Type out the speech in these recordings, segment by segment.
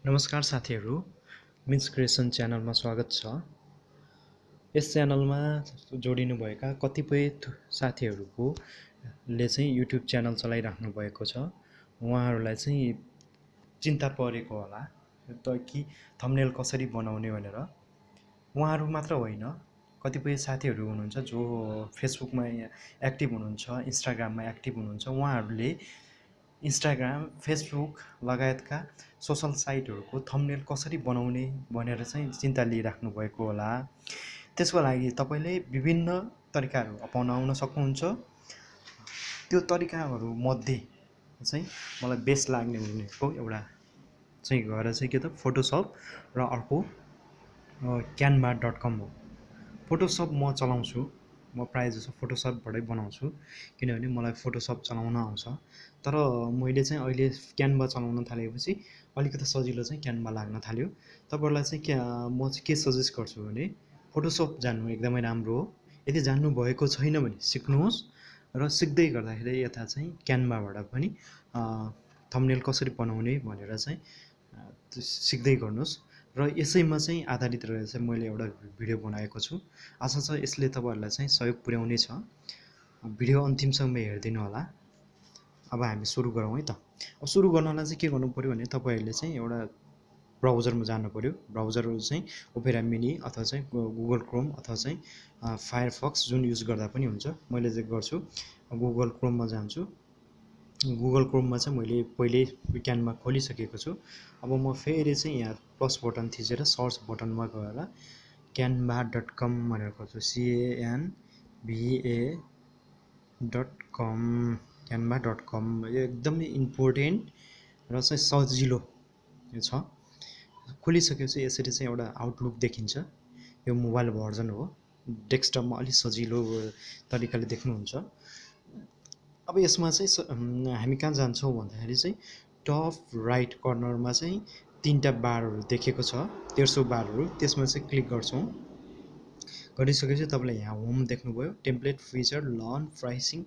नमस्कार साथीहरू, means creation च्यानलमा स्वागत छ। यस च्यानलमा जोडिनुभएका कतिपय साथीहरूको ले चाहिँ युट्युब च्यानल चलाइराख्नु भएको छ। उहाँहरूलाई चाहिँ चिन्ता परेको होला कि थम्बनेल कसरी बनाउने भनेर। उहाँहरू मात्र होइन, कतिपय साथीहरू हुनुहुन्छ जो फेसबुकमा एक्टिभ हुनुहुन्छ, इन्स्टाग्राममा एक्टिभ हुनुहुन्छ। उहाँहरूले इन्स्टाग्राम, फेसबुक लगायतका सोसल साइटहरूको थम्बनेल कसरी बनाउने भनेर चाहिँ चिन्ता लिइराख्नु भएको होला। त्यसको लागि तपाईँले विभिन्न तरिकाहरू अपनाउन सक्नुहुन्छ। त्यो तरिकाहरूमध्ये चाहिँ मलाई बेस्ट लाग्ने भनेको एउटा चाहिँ गएर चाहिँ के त फोटोसप र अर्को canva.com हो। फोटोसप म चलाउँछु, म प्रायः जसो फोटोसपबाटै बनाउँछु किनभने मलाई फोटोसप चलाउन आउँछ। तर मैले चाहिँ अहिले क्यानभा चलाउन थालेपछि अलिकति सजिलो चाहिँ क्यानभा लाग्न थाल्यो। तपाईँहरूलाई चाहिँ म चाहिँ के सजेस्ट गर्छु भने फोटोसप जान्नु एकदमै राम्रो हो। यदि जान्नुभएको छैन भने सिक्नुहोस् र सिक्दै गर्दाखेरि यता चाहिँ क्यानभाबाट पनि थम्बनेल कसरी बनाउने भनेर चाहिँ सिक्दै गर्नुहोस्। र यसैमा चाहिँ आधारित रहेर चाहिँ मैले एउटा भिडियो बनाएको छु। आशा छ यसले तपाईँहरूलाई चाहिँ सहयोग पुर्याउने छ। भिडियो अन्तिमसम्म हेरिदिनु होला। अब हामी सुरु गरौँ है त। अब सुरु गर्नलाई चाहिँ के गर्नु पऱ्यो भने तपाईँहरूले चाहिँ एउटा ब्राउजरमा जानु पऱ्यो। ब्राउजरहरू चाहिँ ओपेरा मिनी अथवा चाहिँ गुगल क्रोम अथवा चाहिँ फायरफक्स जुन युज गर्दा पनि हुन्छ। मैले चाहिँ गर्छु गुगल क्रोममा जान्छु। गुगल क्रोममा चाहिँ मैले पहिले क्यानभा खोलिसकेको छु। अब म फेरि चाहिँ यहाँ प्लस बटन थिचेर सर्च बटनमा गएर canva.com भनेर खोज्छु। canva.com canva.com यो एकदमै इम्पोर्टेन्ट र चाहिँ सजिलो छ। खोलिसकेपछि यसरी चाहिँ एउटा आउटलुक देखिन्छ। यो मोबाइल भर्जन हो। डेस्कटपमा अलिक सजिलो तरिकाले देख्नुहुन्छ। अब यसमा चाहिँ हामी कहाँ जान्छौँ भन्दाखेरि चाहिँ टप राइट कर्नरमा चाहिँ 3टा बारहरू देखेको छ, तेर्सो बारहरू। त्यसमा चाहिँ क्लिक गर्छौँ। गरिसकेपछि तपाईँले यहाँ होम देख्नुभयो, टेम्प्लेट, फिचर, लर्न, प्राइसिङ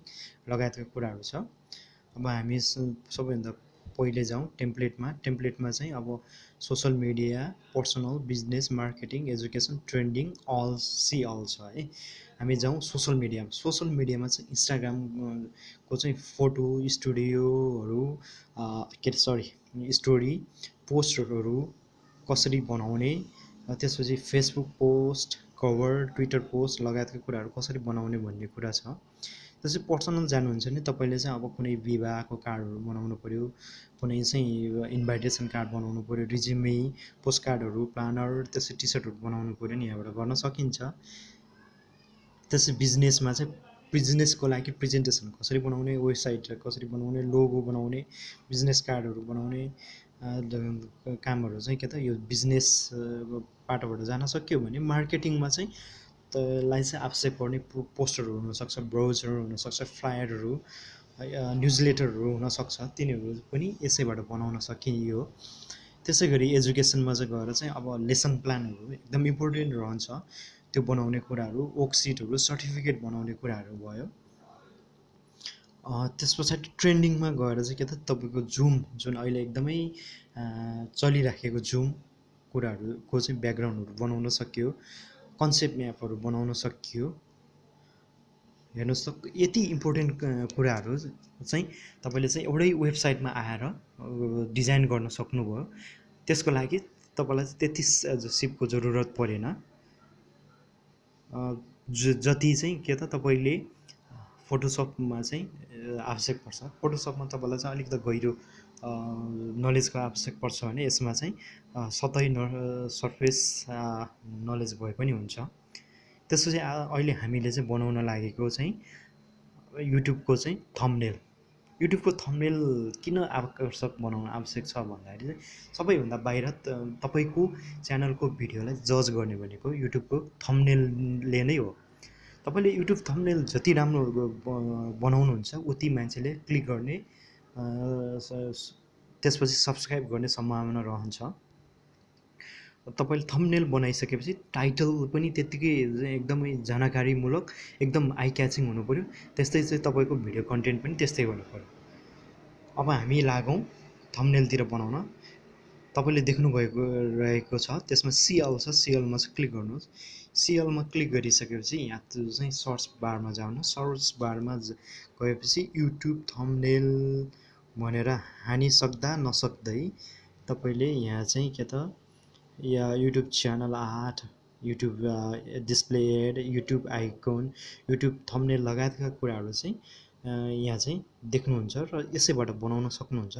लगायतका कुराहरू छ। अब हामी सबैभन्दा पहिले जाउँ टेम्प्लेटमा। टेम्प्लेटमा चाहिँ अब social media, personal, business, marketing, education, trending, अल सी अल छ है। हामी जाउँ सोसल मिडियामा। सोसल मिडियामा चाहिँ इन्स्टाग्रामको चाहिँ फोटो स्टुडियोहरू स्टोरी पोस्टहरू कसरी बनाउने, त्यसपछि Facebook post, cover, Twitter post लगायतका कुराहरू कसरी बनाउने भन्ने कुरा छ। त्यसै पर्सनल जानुहुन्छ भने तपाईँले चाहिँ अब कुनै विवाहको कार्डहरू बनाउनु पऱ्यो, कुनै चाहिँ इन्भाइटेसन कार्ड बनाउनु पऱ्यो, रिज्युमे, पोस्ट कार्डहरू, प्लानर, त्यसै टी सर्टहरू बनाउनु पऱ्यो नि यहाँबाट गर्न सकिन्छ। त्यसै बिजनेसमा चाहिँ बिजनेसको लागि प्रेजेन्टेसन कसरी बनाउने, वेबसाइट कसरी बनाउने, लोगो बनाउने, बिजनेस कार्डहरू बनाउने कामहरू चाहिँ के त यो बिजनेस पाटोबाट जान सक्यो भने मार्केटिङमा चाहिँ लाई चाहिँ आवश्यक पर्ने पोस्टरहरू हुनसक्छ, ब्राउजरहरू हुनसक्छ, फ्लायरहरू, न्युजलेटरहरू हुनसक्छ। तिनीहरू पनि यसैबाट बनाउन सकियो। त्यसै गरी एजुकेसनमा चाहिँ गएर चाहिँ अब लेसन प्लानहरू एकदम इम्पोर्टेन्ट रहन्छ। त्यो बनाउने कुराहरू, वर्कसिटहरू, सर्टिफिकेट बनाउने कुराहरू भयो। त्यस पछाडि ट्रेन्डिङमा गएर चाहिँ के त तपाईँको जुम जुन अहिले एकदमै चलिराखेको जुम कुराहरूको चाहिँ ब्याकग्राउन्डहरू बनाउन सकियो, कन्सेप्ट म्यापहरू बनाउन सकियो। हेर्नुहोस् त यति इम्पोर्टेन्ट कुराहरू चाहिँ तपाईँले चाहिँ एउटै वेबसाइटमा आएर डिजाइन गर्न सक्नुभयो। त्यसको लागि तपाईँलाई त्यति सिपको जरुरत परेन। जति चाहिँ के त तपाईँले फोटोसपमा चाहिँ आवश्यक पर्छ। फोटोसपमा तपाईँलाई चाहिँ अलिकति गहिरो नलेजको आवश्यक पर्छ भने यसमा चाहिँ सतही सर्फेस नलेज भए पनि हुन्छ। त्यसपछि अहिले हामीले चाहिँ बनाउन लागेको चाहिँ युट्युबको चाहिँ थम्बनेल। युट्युबको थम्बनेल किन आकर्षक बनाउन आवश्यक छ भन्दाखेरि चाहिँ सबैभन्दा बाहिर तपाईँको च्यानलको भिडियोलाई जज गर्ने भनेको युट्युबको थम्बनेलले नै हो। तपाईँले युट्युब थम्बनेल जति राम्रो बनाउनुहुन्छ उति मान्छेले क्लिक गर्ने, त्यसपछि सब्सक्राइब गर्ने सम्भावना रहन्छ। तपाईँले थम्बनेल बनाइसकेपछि टाइटल पनि त्यत्तिकै एकदमै जानकारीमूलक, एकदम आई क्याचिङ हुनु पऱ्यो। त्यस्तै चाहिँ तपाईँको भिडियो कन्टेन्ट पनि त्यस्तै हुनु पऱ्यो। अब हामी लागौँ थम्बनेलतिर बनाउन। तपाईँले देख्नुभएको रहेको छ त्यसमा सिएल छ, सिएलमा चाहिँ क्लिक गर्नुहोस्। सिएलमा क्लिक गरिसकेपछि यहाँ चाहिँ सर्च बारमा जानुहोस्। सर्च बारमा गएपछि युट्युब थम्बनेल भनेर हानिसक्दा नसक्दै तपाईँले यहाँ चाहिँ के त या YouTube channel art, YouTube display ad, YouTube icon, YouTube thumbnail लगायतका कुराहरू चाहिँ यहाँ चाहिँ देख्नुहुन्छ र यसैबाट बनाउन सक्नुहुन्छ।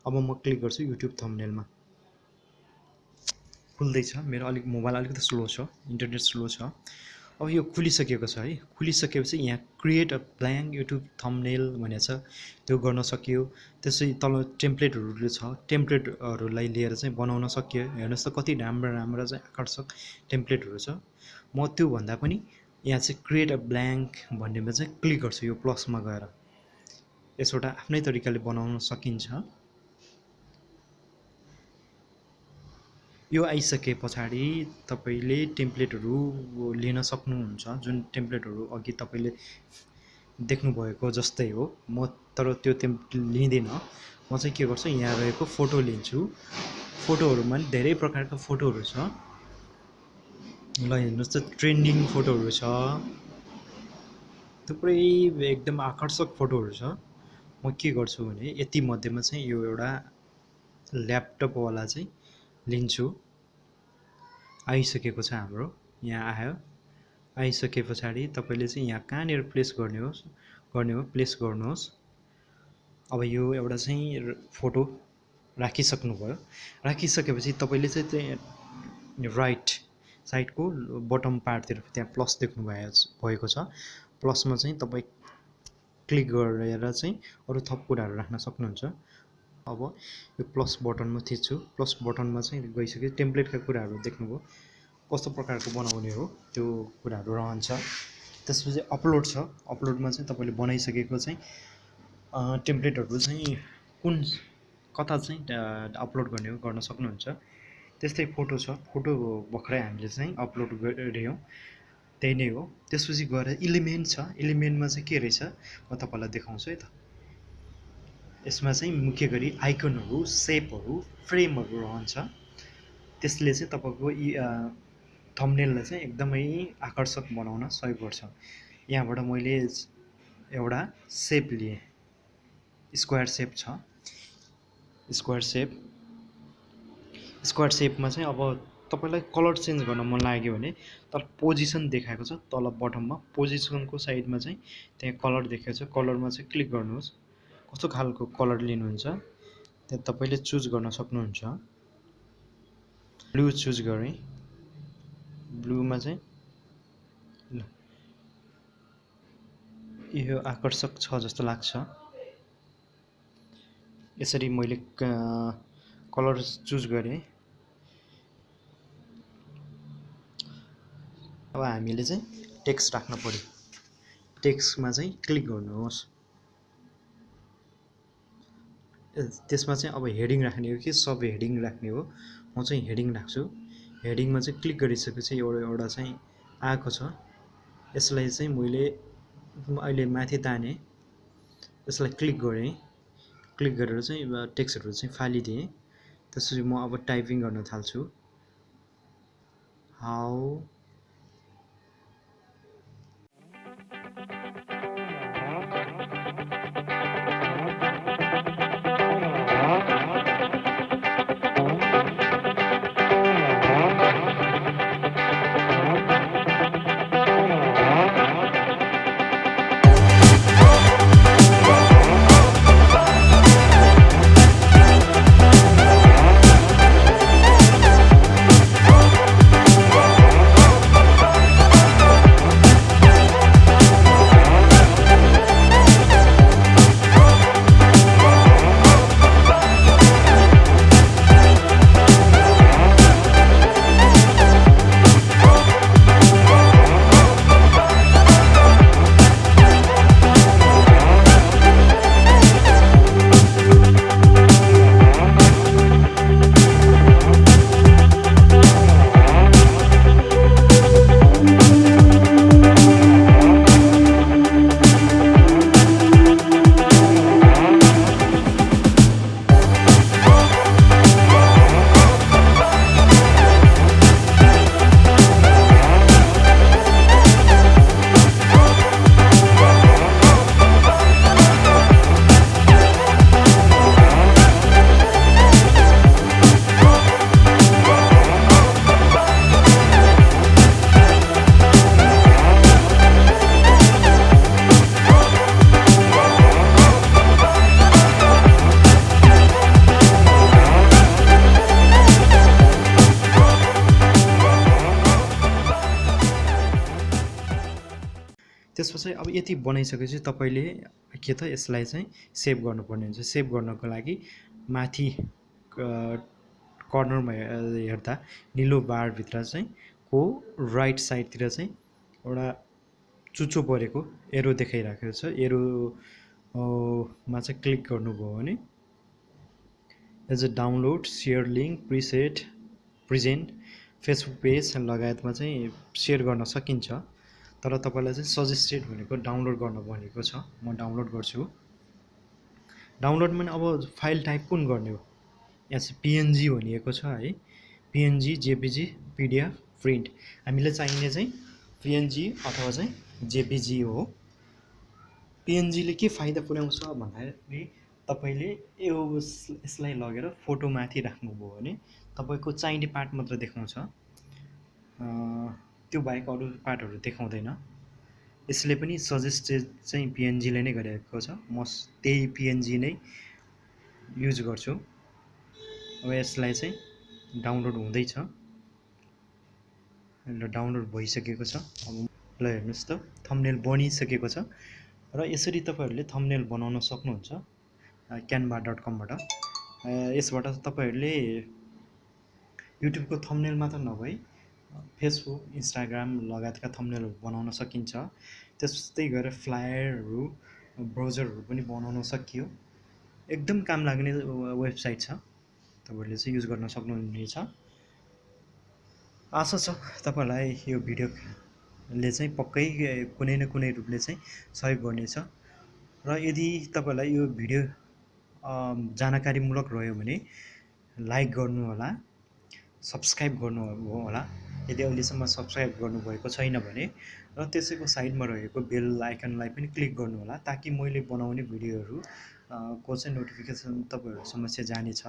अब म क्लिक गर्छु युट्युब थम्बनेलमा। खुल्दैछ, मेरो मोबाइल अलिकति स्लो छ, इन्टरनेट स्लो छ। अब यो खुलिसकेको छ है। खुलिसकेपछि यहाँ create a blank YouTube thumbnail भनेको छ, त्यो गर्न सकियो। त्यसै तल टेम्प्लेटहरू छ, टेम्प्लेटहरूलाई लिएर चाहिँ बनाउन सकियो। हेर्नुहोस् त कति राम्रो राम्रो चाहिँ आकर्षक टेम्प्लेटहरू छ। म त्योभन्दा पनि यहाँ चाहिँ क्रिएट अ ब्ल्याङ्क भन्नेमा चाहिँ क्लिक गर्छु, यो प्लसमा गएर। यसबाट आफ्नै तरिकाले बनाउन सकिन्छ। यो आइसके पछाडि तपाईँले टेम्प्लेटहरू लिन सक्नुहुन्छ, जुन टेम्प्लेटहरू अघि तपाईँले देख्नुभएको जस्तै हो। म तर त्यो लिँदिनँ। म चाहिँ के गर्छु, यहाँ रहेको फोटो लिन्छु। फोटोहरूमा पनि धेरै प्रकारका फोटोहरू छ। ल हेर्नुहोस् त, ट्रेन्डिङ फोटोहरू छ, थुप्रै एकदम आकर्षक फोटोहरू छ। म के गर्छु भने यति मध्येमा चाहिँ यो एउटा ल्यापटपवाला चाहिँ लिन्छु। आइसकेको छ हाम्रो, यहाँ आयो। आइसके पछाडि तपाईँले चाहिँ यहाँ कहाँनिर प्लेस गर्ने हो प्लेस गर्नुहोस्। अब यो एउटा चाहिँ फोटो राखिसक्नुभयो। राखिसकेपछि तपाईँले चाहिँ त्यहाँ राइट साइडको बटम पार्टतिर त्यहाँ प्लस देख्नु भएको छ। प्लसमा चाहिँ तपाईँ क्लिक गरेर चाहिँ अरू थप कुराहरू राख्न सक्नुहुन्छ। अब यो प्लस बटनमा थिच्छु। प्लस बटनमा चाहिँ गइसक्यो। टेम्प्लेटका कुराहरू देख्नुभयो, कस्तो प्रकारको बनाउने हो त्यो कुराहरू रहन्छ। त्यसपछि अपलोड छ। अपलोडमा चाहिँ तपाईँले बनाइसकेको चाहिँ टेम्प्लेटहरू चाहिँ कता चाहिँ अपलोड गर्ने हो गर्न सक्नुहुन्छ। त्यस्तै फोटो छ। फोटो भर्खरै हामीले चाहिँ अपलोड गऱ्यौँ, त्यही नै हो। त्यसपछि गएर इलिमेन्ट छ। इलिमेन्टमा चाहिँ के रहेछ म तपाईँलाई देखाउँछु है त। यसमा चाहिँ मुख्य गरी आइकनहरू, सेपहरू, फ्रेमहरू रहन्छ। त्यसले चाहिँ तपाईँको थम्बनेललाई चाहिँ एकदमै आकर्षक बनाउन सहयोग गर्छ। यहाँबाट मैले एउटा सेप लिएँ, स्क्वायर सेप छ। स्क्वायर सेपमा चाहिँ अब तपाईँलाई कलर चेन्ज गर्न मन लाग्यो भने तर पोजिसन देखाएको छ तल बटममा, पोजिसनको साइडमा चाहिँ त्यहाँ कलर देखाएको छ। कलरमा चाहिँ क्लिक गर्नुहोस्। कस्तो खालको कलर लिनुहुन्छ त्यहाँ तपाईँले चुज गर्न सक्नुहुन्छ। ब्लू चुज गरेँ। ब्लूमा चाहिँ ल यो आकर्षक छ जस्तो लाग्छ। यसरी मैले कलर चुज गरेँ। अब हामीले चाहिँ टेक्स्ट राख्न पर्यो। टेक्स्टमा चाहिँ क्लिक गर्नुहोस्। त्यसमा चाहिँ अब हेडिङ राख्ने हो कि सब हेडिङ राख्ने हो। म चाहिँ हेडिङ राख्छु। हेडिङमा चाहिँ क्लिक गरिसकेपछि एउटा चाहिँ आएको छ। यसलाई चाहिँ मैले अहिले माथि तानेँ। यसलाई क्लिक गरेँ। क्लिक गरेर चाहिँ टेक्स्टहरू चाहिँ फालिदिएँ। त्यसपछि म अब टाइपिङ गर्न थाल्छु। हाउ त्यसपछि अब यति बनाइसकेपछि तपाईँले के त यसलाई चाहिँ सेभ गर्नुपर्ने हुन्छ। सेभ गर्नको लागि माथि कर्नरमा हेर्दा निलो बारभित्र चाहिँ को राइट साइडतिर चाहिँ एउटा चुच्चो परेको एरो देखाइराखेको छ। एरो मा चाहिँ क्लिक गर्नुभयो भने as a download, share link, preset, present, Facebook page लगायतमा चाहिँ सेयर गर्न सकिन्छ। तर तपाईँलाई चाहिँ सजेस्टेड भनेको डाउनलोड गर्न भनेको छ। म डाउनलोड गर्छु। डाउनलोडमा अब फाइल टाइप कुन गर्ने हो? यहाँ चाहिँ पिएनजी भनिएको छ है। PNG, JPG, PDF, print. हामीले चाहिने चाहिँ पिएनजी अथवा चाहिँ जेपिजी हो। पिएनजीले के फाइदा पुर्याउँछ भन्दाखेरि तपाईँले यसलाई लगेर फोटोमाथि राख्नुभयो भने तपाईँको चाहिने पार्ट मात्र देखाउँछ, त्यो बाहेक अरू पार्टहरू देखाउँदैन। यसले पनि सजेस्टेड चाहिँ पिएनजीले नै गरेको छ। म त्यही पिएनजी नै युज गर्छु। अब यसलाई चाहिँ डाउनलोड हुँदैछ र डाउनलोड भइसकेको छ। अब ल हेर्नुहोस् त, थम्बनेल बनिसकेको छ र यसरी तपाईँहरूले थम्बनेल बनाउन सक्नुहुन्छ canva.com-बाट। यसबाट तपाईँहरूले युट्युबको थम्बनेल मात्र नभई फेसबुक, इन्स्टाग्राम लगायतका थम्बनेलहरू बनाउन सकिन्छ। त्यस्तै गरेर फ्लायरहरू, ब्रोचरहरू पनि बनाउन सकियो। एकदम काम लाग्ने वेबसाइट छ, तपाईँहरूले चाहिँ युज गर्न सक्नुहुनेछ। आशा छ तपाईँलाई यो भिडियोले चाहिँ पक्कै कुनै न कुनै रूपले चाहिँ सहयोग गर्नेछ। र यदि तपाईँलाई यो भिडियो जानकारीमूलक रह्यो भने लाइक गर्नुहोला, सब्सक्राइब गर्नु होला यदि अहिलेसम्म सब्सक्राइब गर्नुभएको छैन भने, र त्यसैको साइडमा रहेको बेल आइकनलाई पनि क्लिक गर्नुहोला ताकि मैले बनाउने भिडियोहरू को चाहिँ नोटिफिकेसन तपाईँहरूसम्म चाहिँ जानेछ।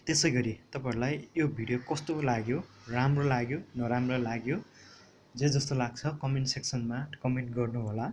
त्यसै गरी तपाईँहरूलाई यो भिडियो कस्तो लाग्यो, राम्रो लाग्यो, नराम्रो लाग्यो, जे जस्तो लाग्छ कमेन्ट सेक्सनमा कमेन्ट गर्नुहोला।